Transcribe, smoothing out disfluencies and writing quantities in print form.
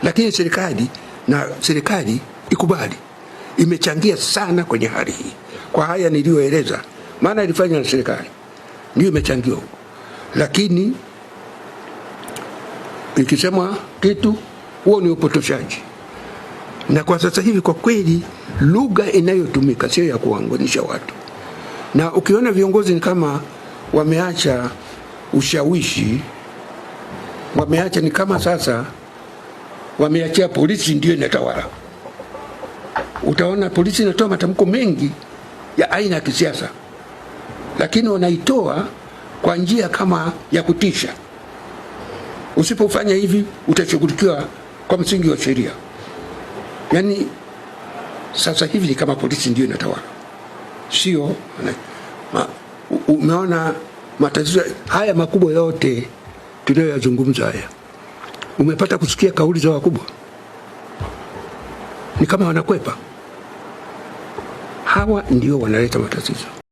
lakini serikali ikubali, imechangia sana kwenye hali hii. Kwa haya niliyoeleza, maana ilifanywa na serikali ndio imechangia, lakini ikisema kitu huo ni upotoshaji. Na kwa sasa hivi kwa kweli lugha inayotumika sio ya kuanganisha watu, na ukiona viongozi ni kama wameacha ushawishi, wameacha, ni kama sasa wameachia polisi ndio inatawala. Utaona polisi inatoa matamko mengi ya aina ya kisiasa, lakini wanaitoa kwa njia kama ya kutisha. Usipofanya hivi utashughulikiwa kwa msingi wa sheria. Yani sasa hivi ni kama polisi ndio inatawala, sio umeona matatizo haya makubwa yote tunayoyazungumza haya. Umepata kusikia kauli za wakubwa? Ni kama wanakwepa. Hawa ndio wanaleta matatizo.